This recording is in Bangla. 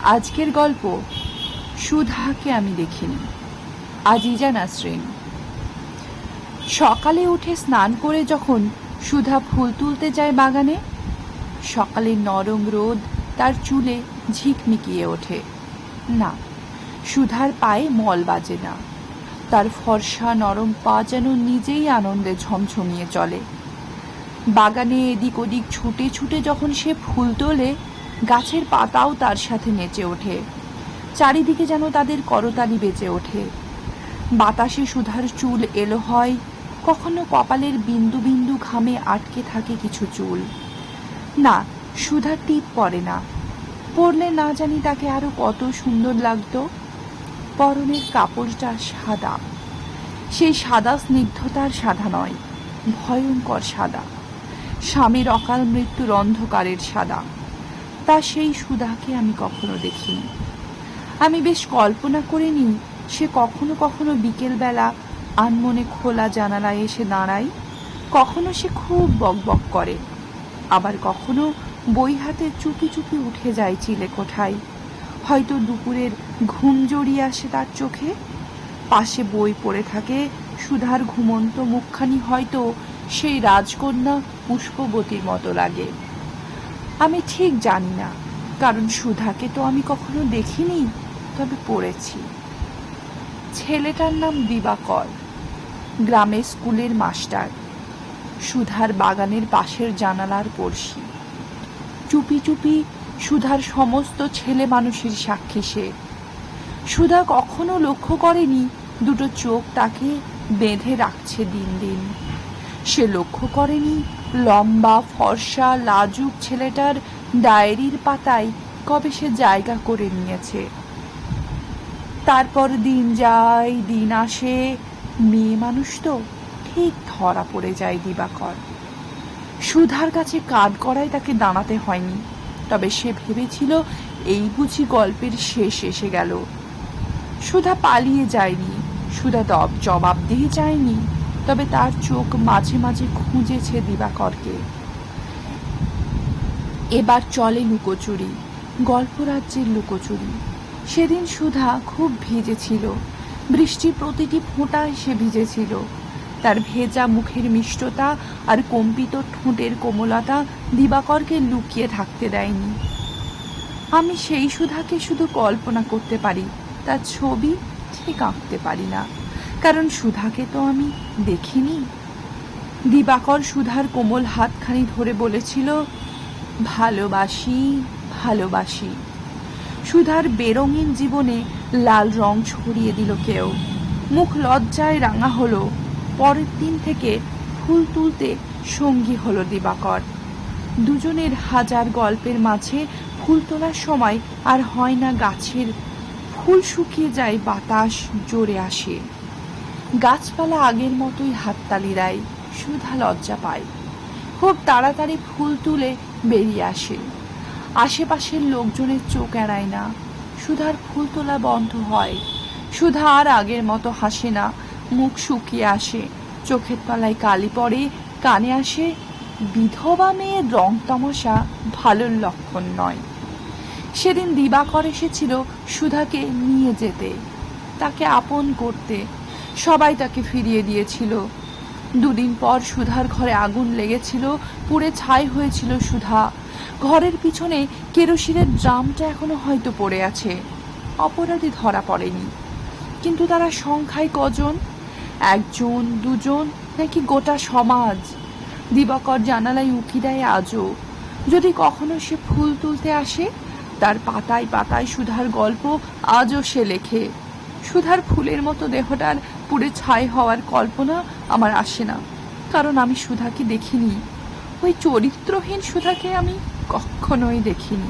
আজকের গল্প সুধাকে আমি দেখিনি। আজিজা নাসরিন। সকালে উঠে স্নান করে যখন সুধা ফুল তুলতে যায় বাগানে, সকালের নরম রোদ তার চুলে ঝিকমিকিয়ে ওঠে। না, সুধার পায়ে মল বাজে না। তার ফর্সা নরম পা যেন নিজেই আনন্দে ঝমঝমিয়ে চলে। বাগানে এদিক ওদিক ছুটে ছুটে যখন সে ফুল তোলে, গাছের পাতাও তার সাথে নেচে ওঠে। চারিদিকে যেন তাদের করতালি বেজে ওঠে। বাতাসে সুধার চুল এলো হয়, কখনো কপালের বিন্দু বিন্দু ঘামে আটকে থাকে কিছু চুল। না, সুধার টিপ পড়ে না। পরলে না জানি তাকে আরো কত সুন্দর লাগতো। পরনের কাপড়টা সাদা, সেই সাদা স্নিগ্ধতার সাদা নয়, ভয়ঙ্কর সাদা, স্বামীর অকাল মৃত্যুর অন্ধকারের সাদা। তা সেই সুধাকে আমি কখনো দেখিনি। আমি বেশ কল্পনা করে নিই সে কখনো কখনো বিকেলবেলা আনমনে খোলা জানালায় এসে দাঁড়ায়, কখনো সে খুব বকবক করে, আবার কখনো বই হাতে চুপি চুপি উঠে যায় চিলে কোঠায়। হয়তো দুপুরের ঘুম জড়িয়ে আসে তার চোখে। পাশে বই পড়ে থাকে, সুধার ঘুমন্ত মুখখানি হয়তো সেই রাজকন্যা পুষ্পবতীর মতো লাগে। আমি ঠিক জানি না, কারণ সুধাকে তো আমি কখনো দেখিনি, তবে পড়েছি। ছেলেটার নাম দিবাকর, গ্রামের স্কুলের মাস্টার। সুধার বাগানের পাশের জানালার পড়শি। চুপি চুপি সুধার সমস্ত ছেলে মানুষের সাক্ষী সে। সুধা কখনো লক্ষ্য করেনি দুটো চোখ তাকে বেঁধে রাখছে দিন দিন। সে লক্ষ্য করেনি লম্বা ফর্সা লাজুক ছেলেটার ডায়েরির পাতায় কবে সে জায়গা করে নিয়েছে। তারপর দিন যায় দিন আসে, মেয়ে মানুষ তো ঠিক ধরা পড়ে যায় দিবাকর। সুধার কাছে কাঁধ করায় তাকে দাঁড়াতে হয়নি, তবে সে ভেবেছিল এই বুঝি গল্পের শেষ এসে গেল। সুধা পালিয়ে যায়নি, সুধা জবাব দিয়ে যায়নি, তবে তার চোখ মাঝে মাঝে খুঁজেছে দিবাকরকে। এবার চলে লুকোচুরি, গল্পরাজ্যের লুকোচুরি। সেদিন সুধা খুব ভিজেছিল, বৃষ্টির প্রতিটি ফোঁটায় সে ভিজেছিল। তার ভেজা মুখের মিষ্টতা আর কম্পিত ঠোঁটের কোমলতা দিবাকরকে লুকিয়ে থাকতে দেয়নি। আমি সেই সুধাকে শুধু কল্পনা করতে পারি, তার ছবি ঠিক আঁকতে পারি না, কারণ সুধাকে তো আমি দেখিনি। দিবাকর সুধার কোমল হাতখানি ধরে বলেছিল, ভালোবাসি ভালোবাসি। সুধার বেরঙিন জীবনে লাল রং ছড়িয়ে দিল কেউ। মুখ লজ্জায় রাঙা হলো। পরের দিন থেকে ফুল তুলতে সঙ্গী হলো দিবাকর। দুজনের হাজার গল্পের মাঝে ফুল তোলার সময় আর হয় না গাছের ফুল শুকিয়ে যায়, বাতাস জোরে আসে, গাছপালা আগের মতোই হাততালি দেয়। সুধা লজ্জা পায়, খুব তাড়াতাড়ি ফুল তুলে বেরিয়ে আসে। আশেপাশের লোকজনের চোখ এড়ায় না। সুধার ফুল তোলা বন্ধ হয়। সুধা আর আগের মতো হাসে না, মুখ শুকিয়ে আসে, চোখের তলায় কালি পড়ে, কানে আসে, বিধবা মেয়ের রং তামাশা ভালোর লক্ষণ নয়। সেদিন দিবাকর এসেছিল সুধাকে নিয়ে যেতে, তাকে আপন করতে। সবাই তাকে ফিরিয়ে দিয়েছিল। দুদিন পর সুধার ঘরে আগুন লেগেছিল, পুড়ে ছাই হয়েছিল সুধা। ঘরের পিছনে কেরোসিনের ড্রামটা এখনো হয়তো পড়ে আছে। অপরাধী ধরা পড়েনি, কিন্তু তারা সংখ্যায় কজন? একজন, দুজন, নাকি গোটা সমাজ? দিবাকর জানালায় উকি দেয় আজও। যদি কখনো সে ফুল তুলতে আসে, তার পাতায় পাতায় সুধার গল্প আজও সে লেখে। সুধার ফুলের মতো দেহটার পুড়ে ছাই হওয়ার কল্পনা আমার আসে না, কারণ আমি সুধাকে দেখিনি। ওই চরিত্রহীন সুধাকে আমি কখনোই দেখিনি।